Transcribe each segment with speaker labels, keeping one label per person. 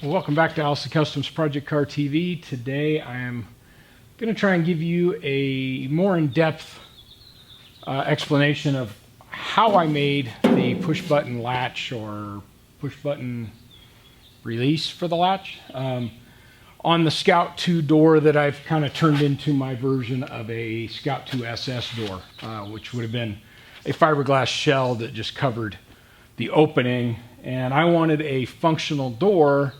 Speaker 1: Well, welcome back to Allison Customs Project Car TV. Today I am going to try and give you a more in-depth explanation of how I made the push button latch or push button release for the latch on the Scout 2 door that I've kind of turned into my version of a Scout 2 SS door, which would have been a fiberglass shell that just covered the opening. And I wanted a functional door,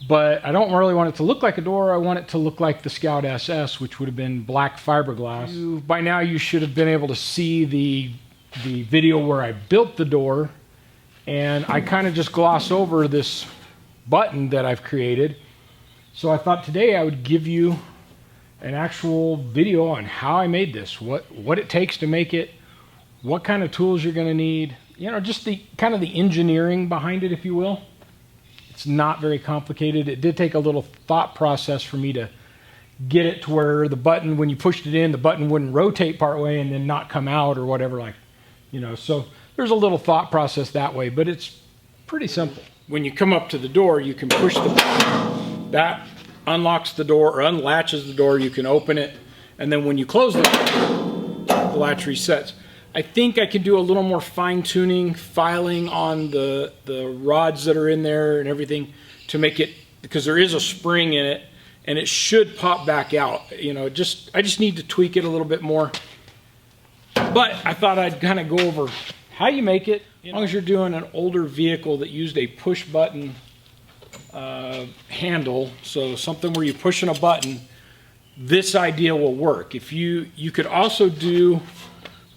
Speaker 1: but I don't really want it to look like a door. I want it to look like the Scout SS, which would have been black fiberglass. By now you should have been able to see the video where I built the door, and I kind of just gloss over this button that I've created. So I thought today I would give you an actual video on how I made this, what it takes to make it, what kind of tools you're going to need, you know, just the kind of the engineering behind it, if you will. It's not very complicated. It did take a little thought process for me to get it to where the button, when you pushed it in, the button wouldn't rotate part way and then not come out or whatever, like, you know. So there's a little thought process that way, but it's pretty simple. When you come up to the door, you can push the button. That unlocks the door or unlatches the door. You can open it, and then when you close the latch resets. I think I can do a little more fine-tuning, filing on the rods that are in there and everything to make it, because there is a spring in it and it should pop back out. You know, I just need to tweak it a little bit more. But I thought I'd kind of go over how you make it. As long as you're doing an older vehicle that used a push button handle, so something where you're pushing a button, this idea will work. If you could also do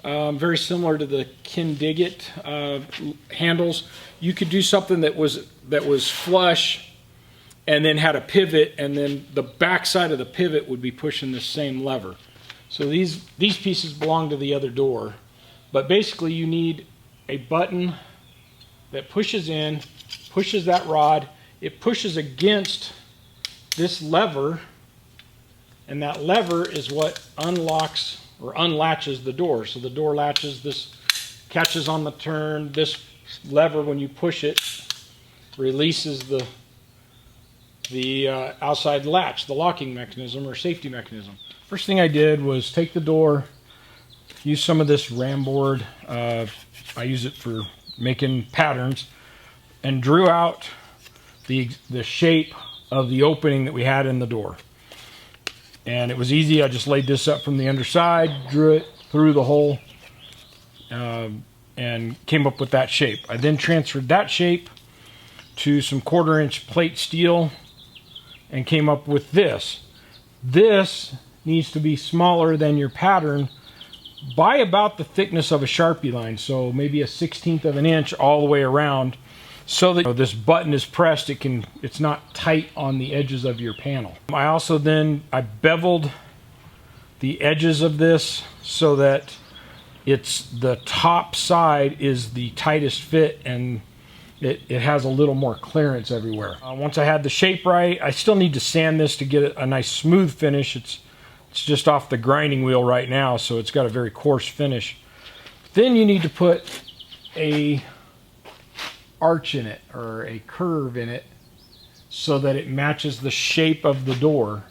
Speaker 1: very similar to the Kindigit handles. You could do something that was flush and then had a pivot, and then the back side of the pivot would be pushing the same lever. So these pieces belong to the other door, but basically you need a button that pushes in, pushes that rod, it pushes against this lever, and that lever is what unlocks or unlatches the door. So the door latches, this catches on the turn, this lever, when you push it, releases the outside latch, the locking mechanism or safety mechanism. First thing I did was take the door, use some of this ram board, I use it for making patterns, and drew out the shape of the opening that we had in the door. And it was easy. I just laid this up from the underside, drew it through the hole, and came up with that shape. I then transferred that shape to some 1/4 inch plate steel and came up with this. This needs to be smaller than your pattern by about the thickness of a Sharpie line, so maybe a 1/16 of an inch all the way around, so that this button is pressed, it's not tight on the edges of your panel. I also I beveled the edges of this so that the top side is the tightest fit, and it has a little more clearance everywhere. Once I had the shape right, I still need to sand this to get a nice smooth finish. It's just off the grinding wheel right now, so it's got a very coarse finish. Then you need to put a arch in it or a curve in it so that it matches the shape of the door.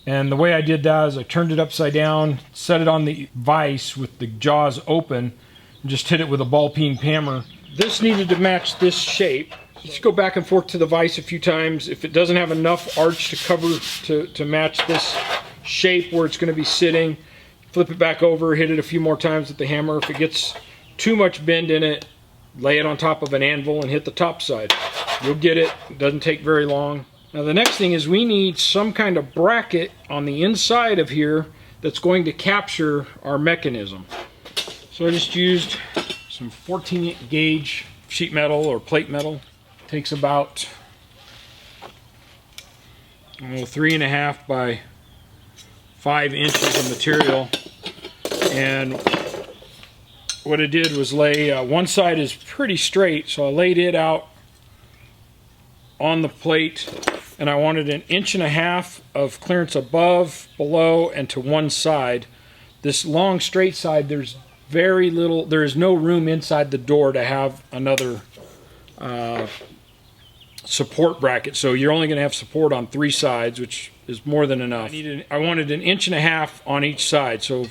Speaker 1: And the way I did that is I turned it upside down, set it on the vise with the jaws open, and just hit it with a ball peen hammer. This needed to match this shape. Just go back and forth to the vise a few times. If it doesn't have enough arch to cover to match this shape where it's going to be sitting, flip it back over, hit it a few more times with the hammer. If it gets too much bend in it, lay it on top of an anvil and hit the top side. You'll get it. It doesn't take very long. Now the next thing is we need some kind of bracket on the inside of here that's going to capture our mechanism. So I just used some 14 gauge sheet metal or plate metal. It takes about 3.5 by 5 inches of material, and what I did was lay, one side is pretty straight, so I laid it out on the plate, and I wanted 1.5 inches of clearance above, below, and to one side. This long straight side, there's there is no room inside the door to have another support bracket. So you're only going to have support on 3 sides, which is more than enough. I wanted 1.5 inches on each side. So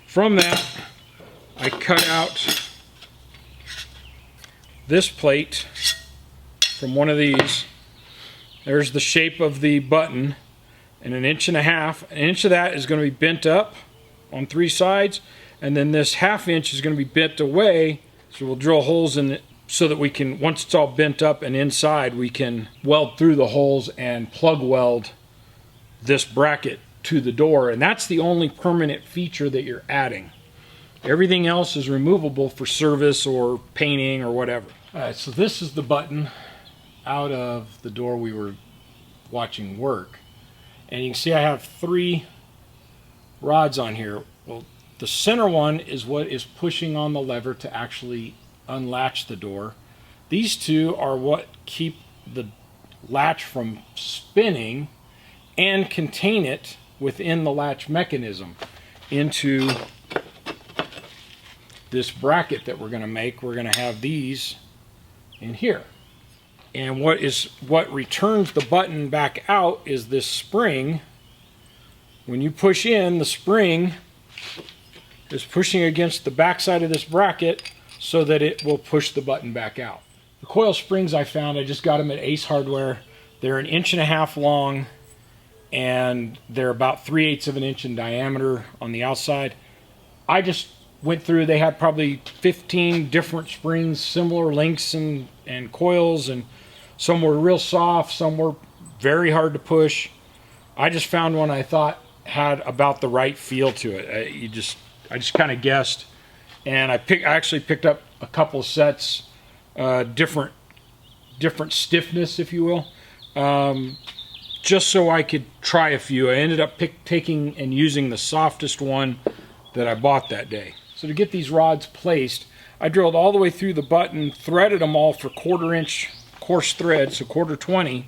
Speaker 1: from that, I cut out this plate from one of these. There's the shape of the button, and 1.5 inches. 1 inch of that is going to be bent up on 3 sides, and then this 1/2 inch is going to be bent away. So we'll drill holes in it so that we can, once it's all bent up and inside, we can weld through the holes and plug weld this bracket to the door. And that's the only permanent feature that you're adding. Everything else is removable for service or painting or whatever. All right, so this is the button out of the door we were watching work. And you can see I have 3 rods on here. Well, the center one is what is pushing on the lever to actually unlatch the door. These 2 are what keep the latch from spinning and contain it within the latch mechanism into this bracket that we're going to make. We're going to have these in here. And what returns the button back out is this spring. When you push in, the spring is pushing against the back side of this bracket so that it will push the button back out. The coil springs I found, I just got them at Ace Hardware. They're 1.5 inches long, and they're about 3/8 of an inch in diameter on the outside. I just went through, they had probably 15 different springs, similar lengths and coils, and some were real soft, some were very hard to push. I just found one I thought had about the right feel to it. I just kind of guessed, and I actually picked up a couple sets, different stiffness, if you will, just so I could try a few. I ended up taking and using the softest one that I bought that day. So to get these rods placed, I drilled all the way through the button, threaded them all for 1/4 inch coarse thread, so 1/4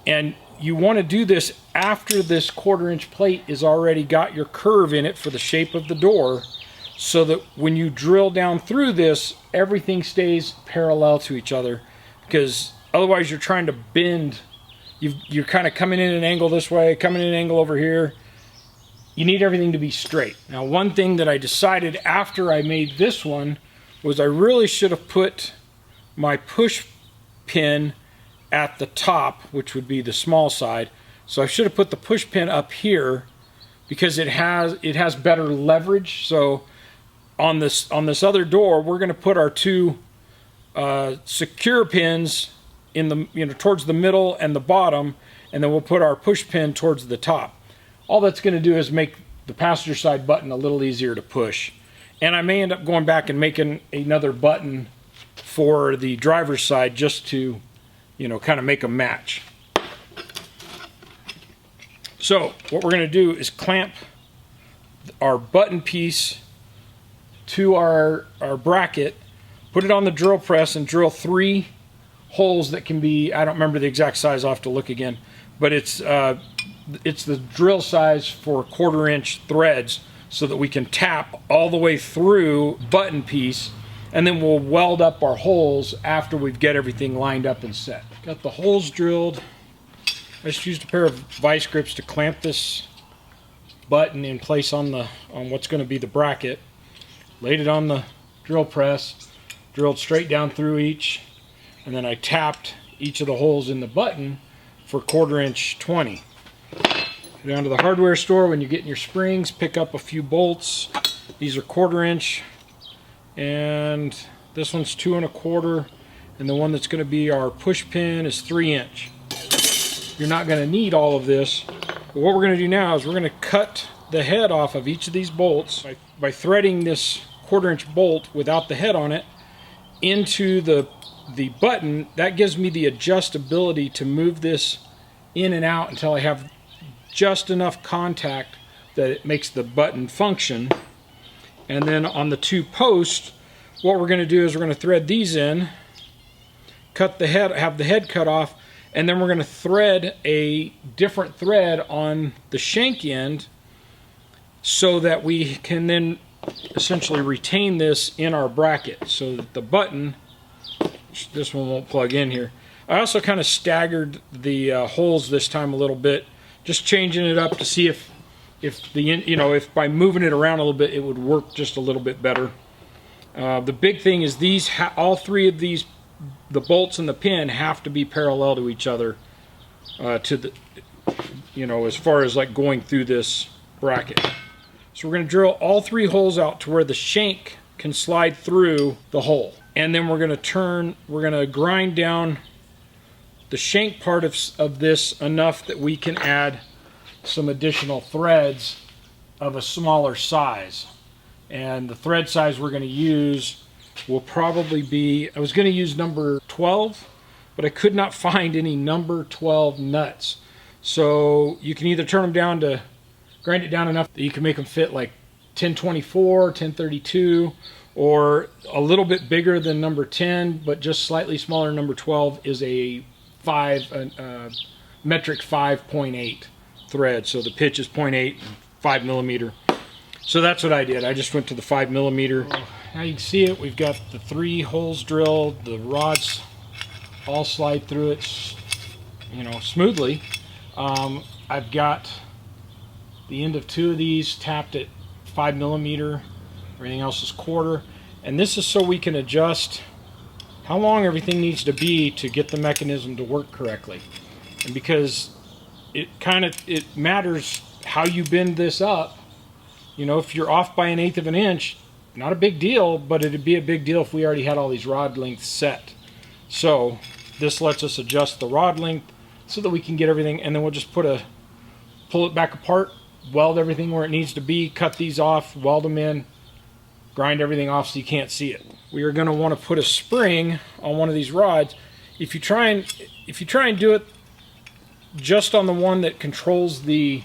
Speaker 1: and you want to do this after this 1/4 inch plate is already got your curve in it for the shape of the door, so that when you drill down through this, everything stays parallel to each other, because otherwise you're trying to bend. You're kind of coming in an angle this way, coming in an angle over here. You need everything to be straight. Now, one thing that I decided after I made this one was I really should have put my push pin at the top, which would be the small side. So I should have put the push pin up here because it has better leverage. So on this other door, we're going to put our 2 secure pins in the towards the middle and the bottom, and then we'll put our push pin towards the top. All that's going to do is make the passenger side button a little easier to push. And I may end up going back and making another button for the driver's side just to, kind of make a match. So what we're going to do is clamp our button piece to our bracket, put it on the drill press, and drill 3 holes that can be, I don't remember the exact size, I'll have to look again, but it's the drill size for 1/4 inch threads, so that we can tap all the way through button piece, and then we'll weld up our holes after we've got everything lined up and set. Got the holes drilled. I just used a pair of vice grips to clamp this button in place on what's going to be the bracket. Laid it on the drill press, drilled straight down through each, and then I tapped each of the holes in the button for 1/4 inch 20. Go down to the hardware store when you're getting your springs, pick up a few bolts. These are 1/4 inch, and this one's 2 1/4, and the one that's going to be our push pin is 3 inch. You're not going to need all of this, but what we're going to do now is we're going to cut the head off of each of these bolts by threading this 1/4 inch bolt without the head on it into the button. That gives me the adjustability to move this in and out until I have just enough contact that it makes the button function. And then on the 2 posts, what we're going to do is we're going to thread these in, cut the head, have the head cut off, and then we're going to thread a different thread on the shank end so that we can then essentially retain this in our bracket, so that the button, this one won't plug in here, I also kind of staggered the holes this time a little bit, just changing it up to see if if by moving it around a little bit it would work just a little bit better. The big thing is all three of these, the bolts and the pin, have to be parallel to each other to the, as far as like going through this bracket. So we're going to drill all three holes out to where the shank can slide through the hole, and then we're going to grind down the shank part of this enough that we can add some additional threads of a smaller size. And the thread size we're going to use will probably be, I was going to use number 12, but I could not find any number 12 nuts. So you can either turn them down to grind it down enough that you can make them fit like 1024, 1032, or a little bit bigger than number 10, but just slightly smaller. Number 12 is a metric 5.8 thread. So the pitch is 0.8, 5 millimeter. So that's what I did. I just went to the 5 millimeter. Now you can see it. We've got the 3 holes drilled. The rods all slide through it, smoothly. I've got the end of 2 of these tapped at 5 millimeter. Everything else is quarter. And this is so we can adjust how long everything needs to be to get the mechanism to work correctly. And because it matters how you bend this up. If you're off by 1/8 of an inch, not a big deal, but it'd be a big deal if we already had all these rod lengths set. So this lets us adjust the rod length so that we can get everything, and then we'll just pull it back apart, weld everything where it needs to be, cut these off, weld them in, grind everything off so you can't see it. We are going to want to put a spring on one of these rods. If you try and do it just on the one that controls the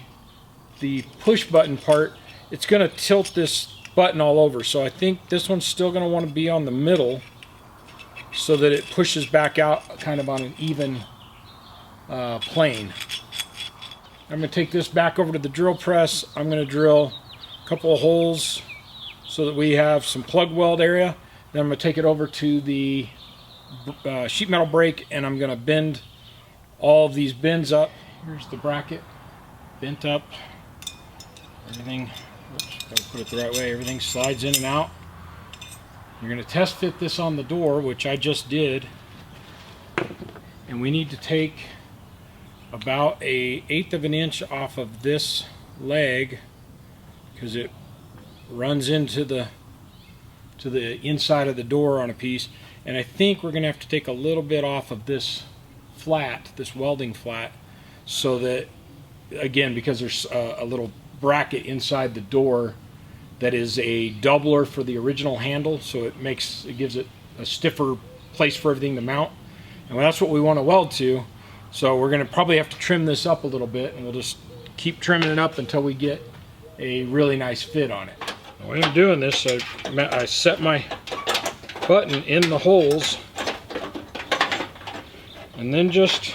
Speaker 1: push button part, it's going to tilt this button all over. So I think this one's still going to want to be on the middle so that it pushes back out kind of on an even plane. I'm going to take this back over to the drill press. I'm going to drill a couple of holes so that we have some plug weld area. Then I'm going to take it over to the sheet metal brake, and I'm going to bend all of these bends up. Here's the bracket, bent up. Everything, gotta put it the right way, everything slides in and out. You're going to test fit this on the door, which I just did. And we need to take about a 1/8 of an inch off of this leg because it runs into the inside of the door on a piece. And I think we're going to have to take a little bit off of this flat, this welding flat, so that, again, because there's a little bracket inside the door that is a doubler for the original handle, so it gives it a stiffer place for everything to mount, and that's what we want to weld to. So we're going to probably have to trim this up a little bit, and we'll just keep trimming it up until we get a really nice fit on it. When I'm doing this, I set my button in the holes and then just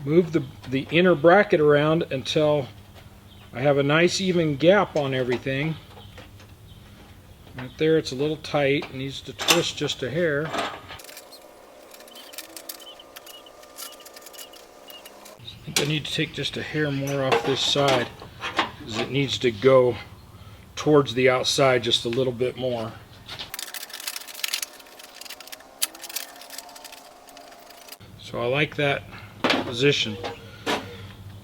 Speaker 1: move the inner bracket around until I have a nice even gap on everything. Right there, it's a little tight. It needs to twist just a hair. I think I need to take just a hair more off this side because it needs to go towards the outside just a little bit more. So I like that position.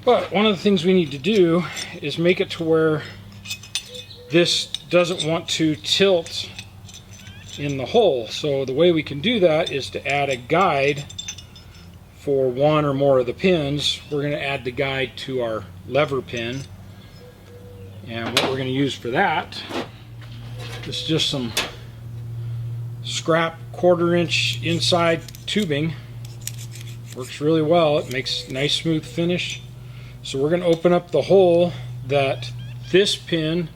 Speaker 1: But one of the things we need to do is make it to where this doesn't want to tilt in the hole. So the way we can do that is to add a guide for one or more of the pins. We're going to add the guide to our lever pin. And what we're going to use for that is just some scrap 1/4 inch inside tubing. Works really well. It makes nice smooth finish. So we're going to open up the hole that this pin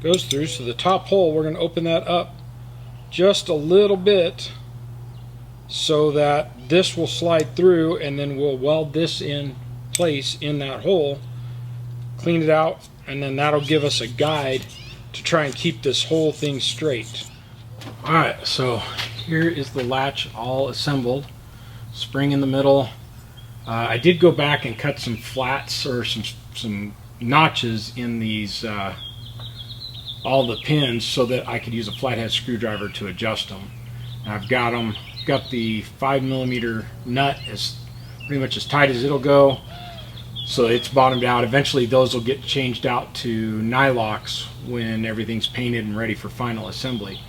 Speaker 1: goes through. So the top hole, we're going to open that up just a little bit so that this will slide through, and then we'll weld this in place in that hole, clean it out, and then that'll give us a guide to try and keep this whole thing straight. Alright, so here is the latch all assembled. spring in the middle. I did go back and cut some flats or some notches in these all the pins so that I could use a flathead screwdriver to adjust them. And I've got the 5mm nut as pretty much as tight as it'll go, so it's bottomed out. Eventually those will get changed out to nylocks when everything's painted and ready for final assembly.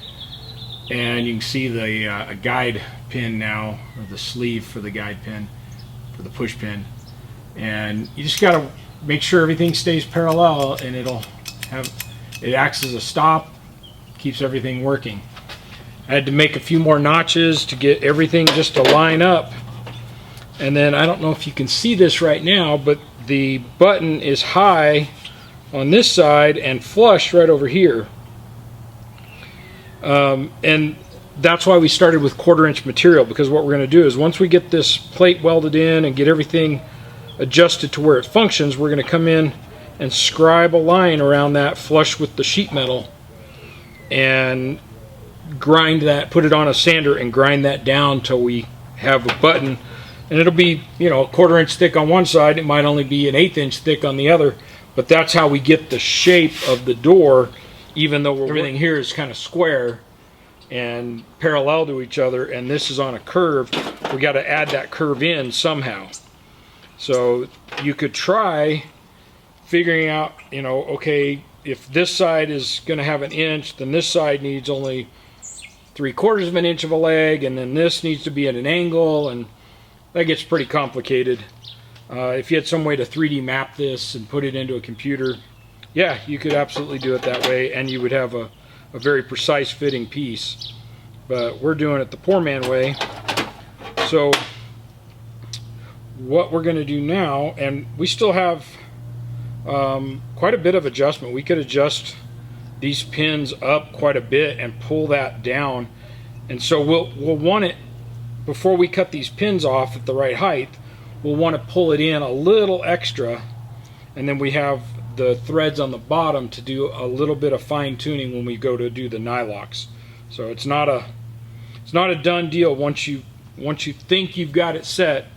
Speaker 1: And you can see the a guide pin now, or the sleeve for the guide pin, for the push pin. And you just got to make sure everything stays parallel, and it acts as a stop, keeps everything working. I had to make a few more notches to get everything just to line up. And then I don't know if you can see this right now, but the button is high on this side and flush right over here. And that's why we started with 1/4" material, because what we're going to do is once we get this plate welded in and get everything adjusted to where it functions, we're going to come in and scribe a line around that flush with the sheet metal and grind that, put it on a sander and grind that down till we have a button. And it'll be, you know, 1/4" thick on one side. It might only be an 1/8" thick on the other, but that's how we get the shape of the door, even though everything here is kind of square and parallel to each other, and this is on a curve. We got to add that curve in somehow. So you could try figuring out, you know, okay, if this side is going to have 1 inch, then this side needs only 3/4 inch of a leg, and then this needs to be at an angle, and that gets pretty complicated. If you had some way to 3D map this and put it into a computer, yeah, you could absolutely do it that way, and you would have a very precise fitting piece. But we're doing it the poor man way. So what we're going to do now, and we still have quite a bit of adjustment. We could adjust these pins up quite a bit and pull that down, and so we'll want it, before we cut these pins off at the right height, we'll want to pull it in a little extra, and then we have the threads on the bottom to do a little bit of fine tuning when we go to do the nylocks. So it's not a done deal. Once you think you've got it set,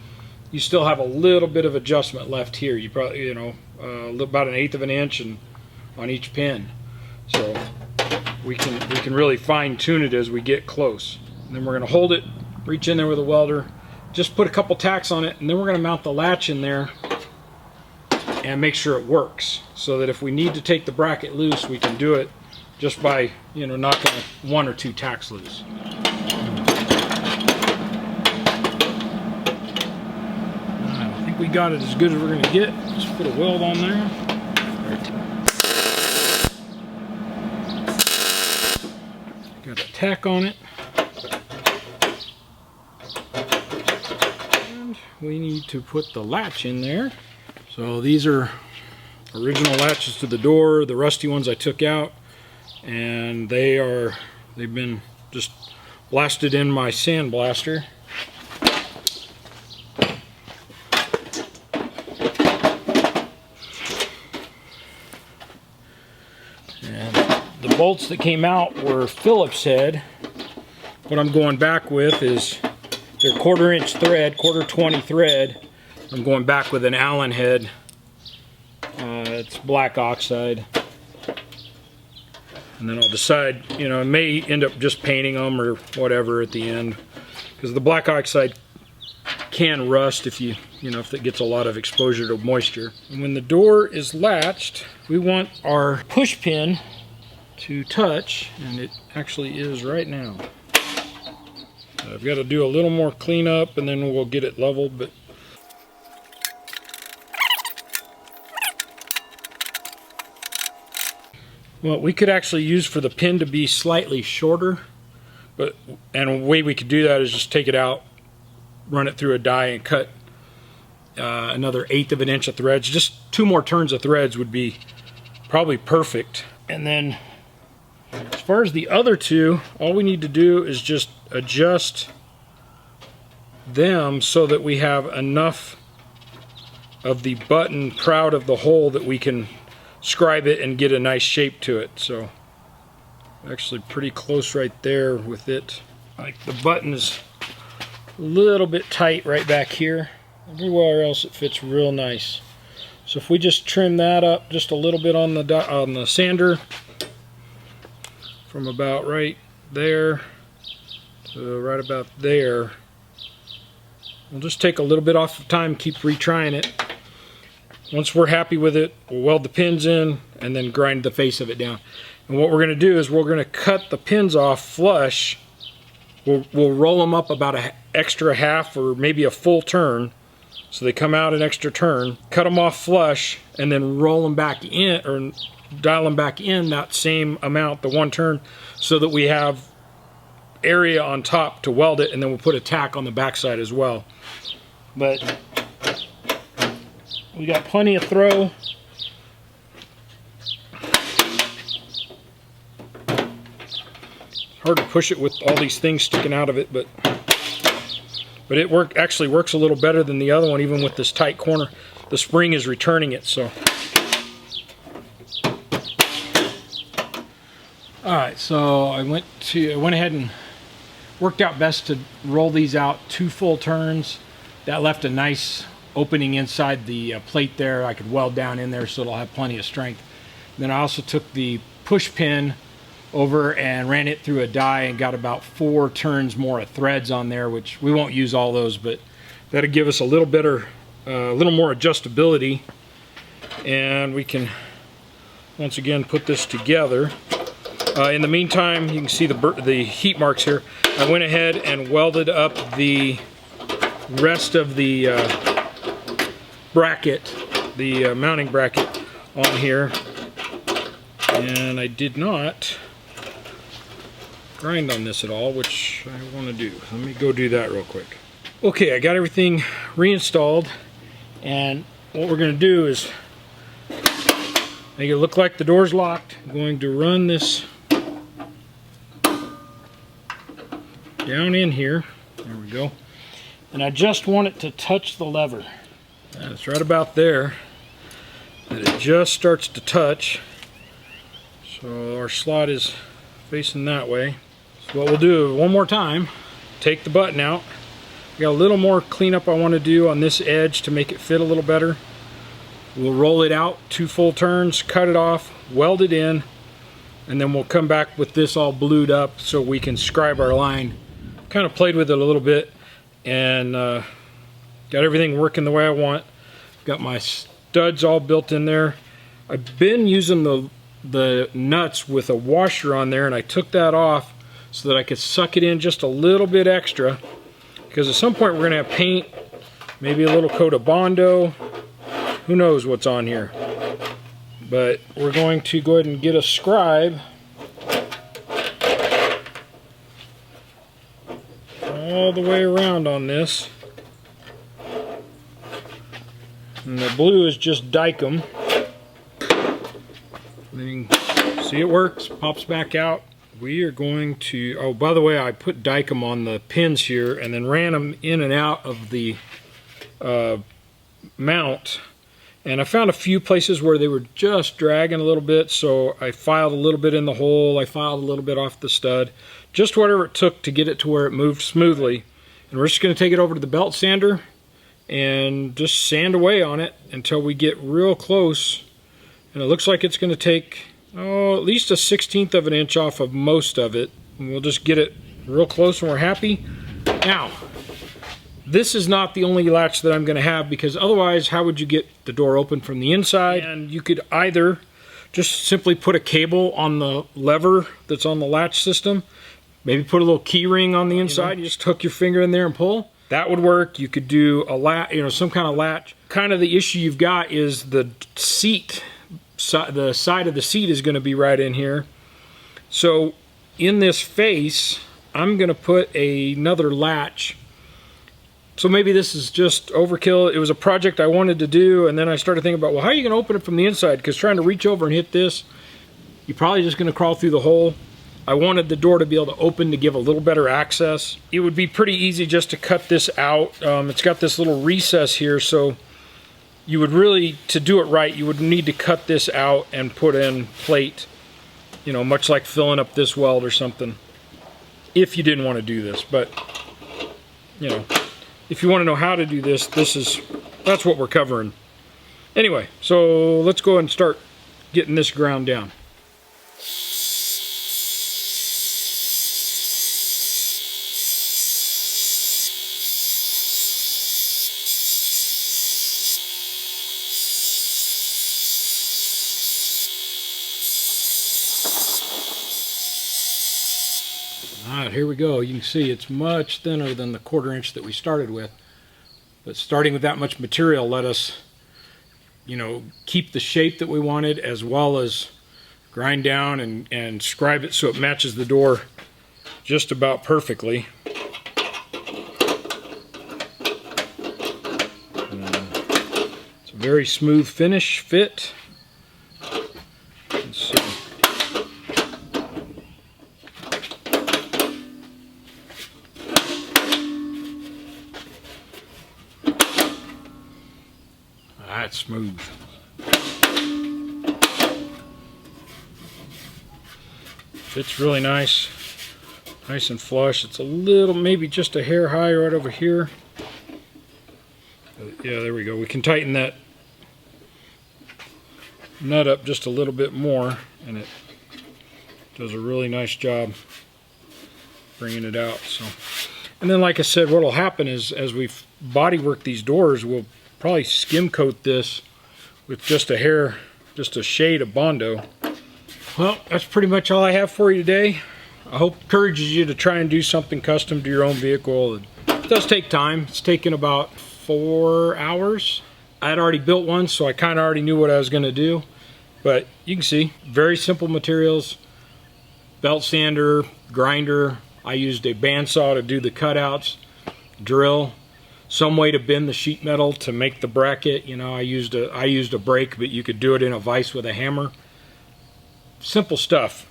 Speaker 1: you still have a little bit of adjustment left here. You probably, you know, about 1/8 inch and on each pin. So we can really fine tune it as we get close. And then we're going to hold it, reach in there with a welder, just put a couple tacks on it, and then we're going to mount the latch in there and make sure it works, so that if we need to take the bracket loose, we can do it just by, you know, knocking 1 or 2 tacks loose. I think we got it as good as we're going to get. Just put a weld on there. Got a tack on it. And we need to put the latch in there. So these are original latches to the door. The rusty ones I took out, and they've been just blasted in my sandblaster. And the bolts that came out were Phillips head. What I'm going back with is their 1/4" thread, 1/4 thread. I'm going back with an Allen head. It's black oxide. And then I'll decide, you know, I may end up just painting them or whatever at the end, because the black oxide can rust if if it gets a lot of exposure to moisture. And when the door is latched, we want our push pin to touch, and it actually is right now. I've got to do a little more cleanup, and then we'll get it leveled. But what we could actually use for the pin to be slightly shorter, and a way we could do that is just take it out, run it through a die, and cut another 1/8 inch of threads. Just 2 more turns of threads would be probably perfect. And then as far as the other 2, all we need to do is just adjust them so that we have enough of the button proud of the hole that we can scribe it and get a nice shape to it. So actually pretty close right there with it. Like the button is little bit tight right back here. Everywhere else it fits real nice. So if we just trim that up just a little bit on the sander, from about right there to right about there, we'll just take a little bit off of time, keep retrying it. Once we're happy with it, we'll weld the pins in and then grind the face of it down. And what we're going to do is we're going to cut the pins off flush. We'll roll them up about an extra half or maybe a full turn, so they come out an extra turn, cut them off flush, and then roll them back in, or dial them back in that same amount, the one turn, so that we have area on top to weld it, and then we'll put a tack on the backside as well. But we got plenty of throw. Hard to push it with all these things sticking out of it, but it actually works a little better than the other one, even with this tight corner. The spring is returning it, so. Alright, so I went ahead and worked out best to roll these out 2 full turns. That left a nice opening inside the plate there. I could weld down in there so it'll have plenty of strength. Then I also took the push pin over and ran it through a die and got about 4 turns more of threads on there, which we won't use all those, but that'll give us a little better, a little more adjustability, and we can once again put this together. In the meantime, you can see the heat marks here. I went ahead and welded up the rest of the bracket, the mounting bracket on here, and I did not grind on this at all, which I want to do. Let me go do that real quick. Okay, I got everything reinstalled, and what we're going to do is make it look like the door's locked. I'm going to run this down in here. There we go. And I just want it to touch the lever. It's right about there that it just starts to touch. So our slot is facing that way. So what we'll do one more time, take the button out. Got a little more cleanup I want to do on this edge to make it fit a little better. We'll roll it out 2 full turns, cut it off, weld it in, and then we'll come back with this all blued up so we can scribe our line. Kind of played with it a little bit and got everything working the way I want. Got my studs all built in there. I've been using the nuts with a washer on there, and I took that off so that I could suck it in just a little bit extra, because at some point we're going to have paint, maybe a little coat of Bondo, who knows what's on here. But we're going to go ahead and get a scribe all the way around on this. And the blue is just Dykem. Then you can see it works, pops back out. We are going to, oh, by the way, I put Dykem on the pins here and then ran them in and out of the mount. And I found a few places where they were just dragging a little bit, so I filed a little bit in the hole, I filed a little bit off the stud, just whatever it took to get it to where it moved smoothly. And we're just going to take it over to the belt sander and just sand away on it until we get real close. And it looks like it's going to take, oh, at least a 1/16 of an inch off of most of it. And we'll just get it real close and we're happy. Now, this is not the only latch that I'm going to have, because otherwise how would you get the door open from the inside? And you could either just simply put a cable on the lever that's on the latch system, maybe put a little key ring on the inside, you just hook your finger in there and pull. That would work. You could do a latch, some kind of latch. Kind of the issue you've got is the seat, the side of the seat is going to be right in here. So in this face, I'm going to put another latch. So maybe this is just overkill. It was a project I wanted to do, and then I started thinking about, well, how are you going to open it from the inside? Because trying to reach over and hit this, you're probably just going to crawl through the hole. I wanted the door to be able to open to give a little better access. It would be pretty easy just to cut this out. It's got this little recess here, so you would really, to do it right, you would need to cut this out and put in plate, much like filling up this weld or something, if you didn't want to do this. But you know, if you want to know how to do this, that's what we're covering. Anyway, so let's go ahead and start getting this ground down. Alright, here we go. You can see it's much thinner than the 1/4 inch that we started with. But starting with that much material let us, you know, keep the shape that we wanted, as well as grind down and scribe it so it matches the door just about perfectly. It's a very smooth finish fit. Let's see. That's smooth. Fits really nice and flush. It's a little, maybe just a hair high right over here. Yeah, there we go. We can tighten that nut up just a little bit more, and it does a really nice job bringing it out. So, and then like I said, what will happen is as we bodywork these doors, we'll probably skim coat this with just a hair, just a shade of Bondo. Well, that's pretty much all I have for you today. I hope it encourages you to try and do something custom to your own vehicle. It does take time. It's taken about 4 hours. I had already built one, so I kind of already knew what I was going to do. But you can see, very simple materials. Belt sander, grinder. I used a bandsaw to do the cutouts, drill, some way to bend the sheet metal to make the bracket. You know, I used a brake, but you could do it in a vise with a hammer. Simple stuff,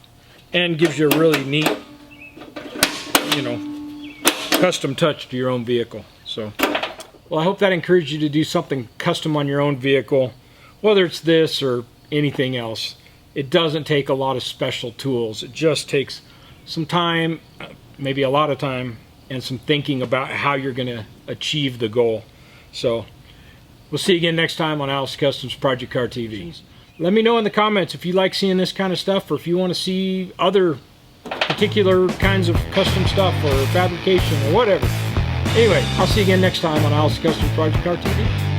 Speaker 1: and gives you a really neat, you know, custom touch to your own vehicle. So, well, I hope that encouraged you to do something custom on your own vehicle, whether it's this or anything else. It doesn't take a lot of special tools. It just takes some time, maybe a lot of time, and some thinking about how you're going to achieve the goal. So, we'll see you again next time on Alice Customs Project Car TV. Let me know in the comments if you like seeing this kind of stuff, or if you want to see other particular kinds of custom stuff or fabrication or whatever. Anyway, I'll see you again next time on Alice Customs Project Car TV.